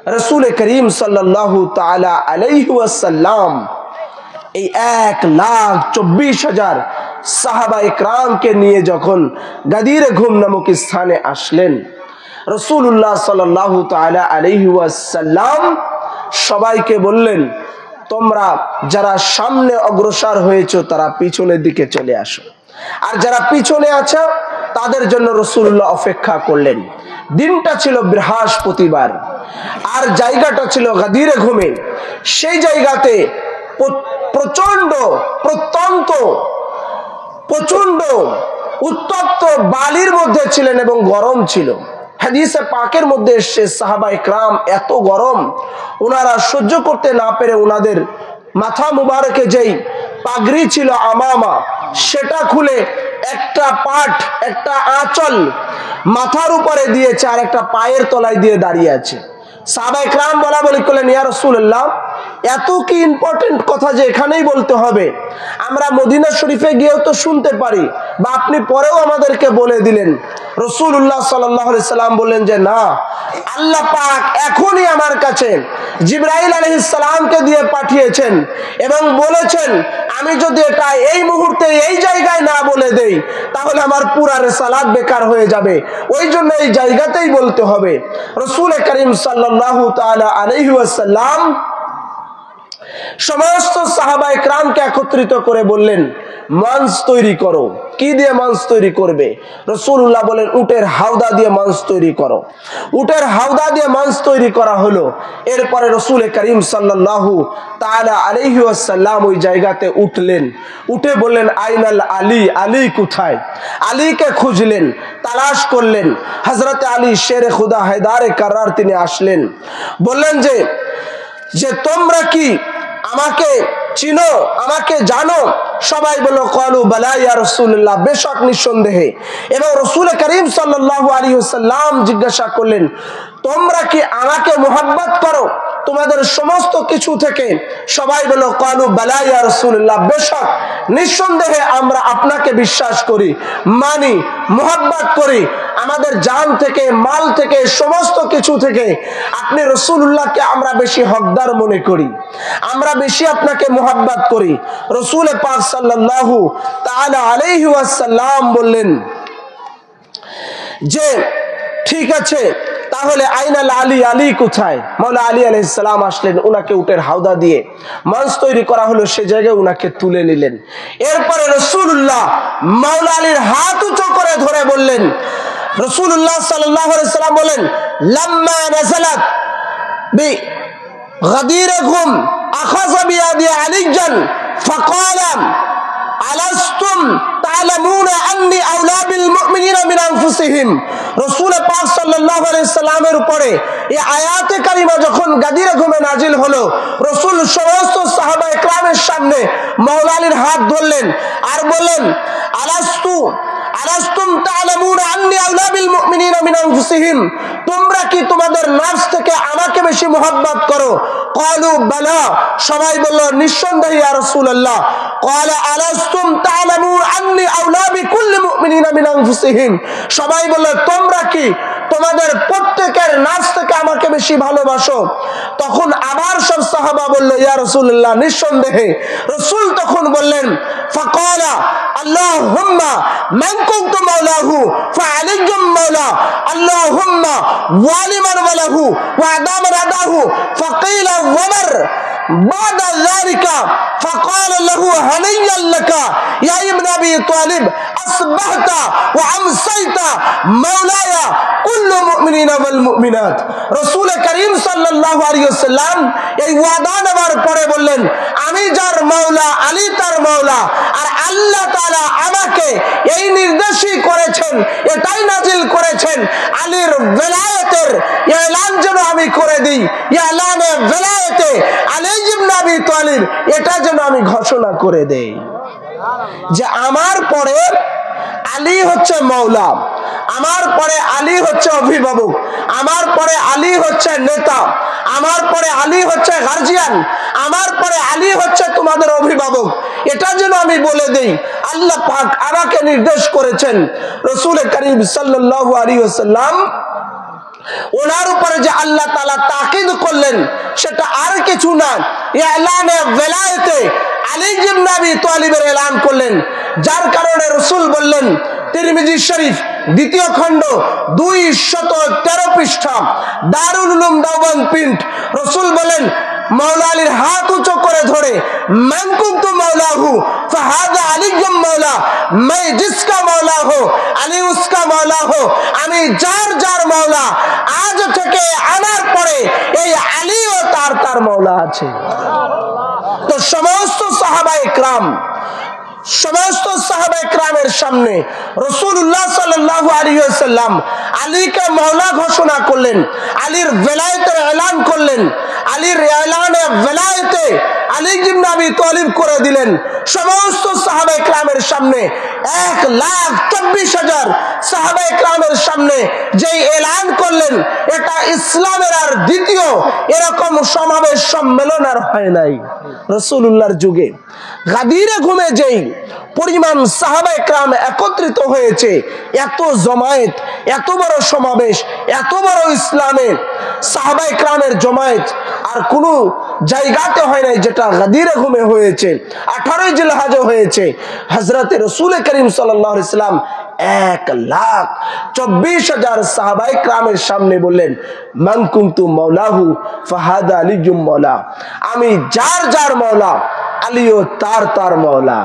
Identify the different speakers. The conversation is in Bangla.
Speaker 1: रसूल करीम सल्लल्लाहु ताला अलैहि वसल्लम 1,24,000 साहाबा इकराम के निये जखन गदीर घुम नामक स्थाने आसलेन रसूलुल्लाह सल्लल्लाहु ताला अलैहि वसल्लम सबाइके बोललेन তোমরা যারা সামনে অগ্রসর হয়েছো তারা পিছনের দিকে চলে আসো আর যারা পিছনে আছে তাদের জন্য রাসূলুল্লাহ অপেক্ষা করলেন। দিনটা ছিল বৃহস্পতিবার আর জায়গাটা ছিল গাদিরে ঘুমে। সেই জায়গাতে প্রচন্ড উত্তপ্ত বালির মধ্যে ছিলেন এবং গরম ছিল। হাদিসে পাকের মধ্যে এসেছে সাহাবা ইকরাম এত গরম ওনারা সহ্য করতে না পেরে ওনাদের মাথা মুবারকে যেই পাগড়ি ছিল আমামা সেটা খুলে একটা পাট একটা আঁচল মাথার উপরে দিয়েছে আর একটা পায়ের তলায় দিয়ে দাঁড়িয়ে আছে। সাহাবা ইকরাম বলা বলি করলেন ইয়া রাসূলুল্লাহ এত কি ইম্পর্টেন্ট কথা যে এখানেই বলতে হবে? আমরা মদিনা শরীফে গিয়েও তো শুনতে পারি বা আপনি পরেও আমাদেরকে বলে দিলেন। রাসূলুল্লাহ সাল্লাল্লাহু আলাইহি সাল্লাম বললেন যে না, আল্লাহ পাক এখনই আমার কাছে জিবরাইল আলাইহিস সালামকে দিয়ে পাঠিয়েছেন এবং বলেছেন আমি যদি এটা এই মুহূর্তে এই জায়গায় না বলে দেই তাহলে আমার পুরা রিসালাত বেকার হয়ে যাবে, ওই জন্য এই জায়গাতেই বলতে হবে। রাসূল করিম সাল্লাল্লাহু তাআলা আলাইহি ওয়াসাল্লাম সমস্ত সাহাবা ইকরামকে একত্রিত করে বললেন মাংস তৈরি করো। কি দিয়ে মাংস তৈরি করবে? রাসূলুল্লাহ বলেন উটের হাওদা দিয়ে মাংস তৈরি করো। উটের হাওদা দিয়ে মাংস তৈরি করা হলো। এরপরে রাসূল করিম সাল্লাল্লাহু তাআলা আলাইহি ওয়াসাল্লাম ওই জায়গাতে উঠলেন, উঠে বললেন আইনাল আলী, আলী কোথায়? আলীকে খুঁজলেন, তালাশ করলেন। হযরত আলী শেরে খুদা হায়দারে কাররার তিনি আসলেন, বললেন যে তোমরা কি আমাকে চিনো, আমাকে জানো? সবাই বলল ক্বালু বালা ইয়া রাসূলুল্লাহ, বেশক নিঃসন্দেহে। এবং রাসূল করিম সাল্লাল্লাহু আলাইহি ওয়াসাল্লাম জিজ্ঞাসা করলেন তোমরা কি আমাকে মুহাব্বত করো তোমাদের সমস্ত কিছু থেকে? সবাই বলল ক্বালু বালা ইয়া রাসূলুল্লাহ, বেশক নিঃসন্দেহে আমরা আপনাকে বিশ্বাস করি, মানি, মুহাব্বত করি, আমাদের জান থেকে মাল থেকে সমস্ত কিছু থেকে আপনি রাসূলুল্লাহকে আমরা বেশি হকদার মনে করি, আমরা বেশি আপনাকে মুহাব্বত করি। রাসূল পাক সাল্লাল্লাহু তাআলা আলাইহি ওয়াসাল্লাম বললেন যে ঠিক আছে তাহলে আইনাল আলী, আলী কোথায়? মাওলা আলী আলাইহিস সালাম আসলেন, উনাকে উটের হাওদা দিয়ে মাংস তৈরি করা হলো, সে জায়গায় উনাকে তুলে নিলেন। এরপরে রাসূলুল্লাহ মাওলা আলীর হাত উঁচু করে ধরে বললেন, রাসূলুল্লাহ সাল্লাল্লাহু আলাইহি সাল্লাম বলেন লাম্মা নাযালাত বি গাদির গুম আখাযা বিয়াদি আলীজান ফাকালা আলাস্তুম তা'লামুনা আন্নী আওলা বিল মুমিনিনা মিন আনফুসিহিম। রাসূল পাক সাল্লাল্লাহু আলাইহি সাল্লামের উপরে এই আয়াতে কারিমা যখন গাদিরে ঘুমে নাজিল হলো, রাসূল সমস্ত সাহাবা ইকরামের সামনে মাওলা আলীর হাত ধরলেন আর বললেন আলাস্তুম তা'লামুনা আন্নী আওলা বিল মুমিনিনা মিন আনফুসিহিম, তোমরা কি তোমাদের নফস থেকে আমাকে বেশি মুহাব্বত করো? ক্বালু বালা, সবাই বলল নিঃসন্দেহে ইয়া রাসূলুল্লাহ। ক্বালা আলাস্তুম তা'লামুনা আন্নী আওলা বিকুল্লি মুমিনিনা মিন আনফুসিহিম, সবাই বলল তোমরা কি তোমাদের প্রত্যেকের নফস থেকে আমাকে বেশি ভালোবাসো? তখন আবার সব সাহাবা বলল ইয়া রাসূলুল্লাহ নিঃসন্দেহে। রাসূল তখন বললেন ফাকালা আল্লাহুম্মা মান কুনতু মাওলাহু ফাআলিকুম মাওলা আল্লাহুম্মা ওয়ালিমান ওয়ালাহু ওয়া আদামান আদাহু ফাকিলা ওয়ামার بعد ذلك فقال له هنيئا لك يا ابن ابي طالب اصبحت وامسيت مولاي كل المؤمنين والمؤمنات। রাসূল করিম সাল্লাল্লাহু আলাইহি ওয়াসাল্লাম এই ওয়াদা নেওয়ার পরে বললেন আমি যার মাওলা আলী তার মাওলা, আর আল্লাহ তাআলা আমাকে এই নির্দেশই করেছেন, এটাই নাজিল করেছেন আলীর বেলায়েতের এলান যেন আমি করে দিই, এলানে বেলায়েতে আলী ইবনে আবি তালিব, এটা যেন আমি ঘোষণা করে দেই যে আমার পরে আলী হচ্ছে মাওলা, আমার পরে আলী হচ্ছে অভিভাবক, আমার পরে আলী হচ্ছে নেতা, আমার পরে আলী হচ্ছে গার্জিয়ান, আমার পরে আলী হচ্ছে তোমাদের অভিভাবক, এটা যেন আমি বলে দেই। আল্লাহ পাক আমাকে নির্দেশ করেছেন। রাসূল করিম সাল্লাল্লাহু আলাইহি ওয়াসাল্লাম ওনার উপরে যে আল্লাহ তাআলা তাকিদ করলেন সেটা আর কিছু না, ইলানে ওয়ালায়াতে আলী ইবনে আবি তালিবের এলান করলেন। যার কারণে রাসূল বললেন, তিরমিজি শরীফ দ্বিতীয় খণ্ড 213 পৃষ্ঠা, দারুল উলুম দেওবন্দ প্রিন্ট, রাসূল বলেন, মৌলা আলীর হাত উঁচু করে ধরে, মান কুনতু মাওলাহু ফাহাদা আলিয়্যুম মাওলা, मैं जिसका मौला हो আলী उसका मौला हो, আমি যার যার মাওলা, আজ থেকে আনার পরে এই আলীও তার তার মাওলা আছে। তো সমস্ত সাহাবায়ে কেরাম, সমস্ত সাহাবায়ে কেরামের সামনে রাসূলুল্লাহ সাল্লাল্লাহু আলাইহি ওয়াসাল্লাম আলীকে মাওলা ঘোষণা করলেন, আলীর ওয়ালায়াতের এলান করলেন, আলীর এলানে ওয়ালায়াতে আলী ইবনে আবি তালিব করে দিলেন। সমস্ত সাহাবায়ে কেরামের সামনে 1,24,000 সাহাবায়ে কেরামের সামনে যেই এলান করলেন, এটা ইসলামের আর দ্বিতীয় এরকম সমাবেশ সম্মেলন আর হয় নাই রাসূলুল্লাহর যুগে। গাদিরে ঘুমে যেই পরিমাণ সাহাবায়ে কেরাম একত্রিত হয়েছে, এত জমায়েত, এত বড় সমাবেশ, এত বড় ইসলামের সাহাবায়ে কেরামের জমায়েত আর কোন জায়গাতে হয় নাই যেটা গাদিরে ঘুমে হয়েছে। 18 জিলহজে হয়েছে। হযরত রাসূল করিম সাল্লাল্লাহু আলাইহি সাল্লাম 1,24,000 সাহাবায়ে কেরামের সামনে বললেন, মান কুনতু মাওলাহু ফাহাদা আলিয়্যুম মাওলা, আমি যার যার মাওলা, আলীও তার তার মাওলা।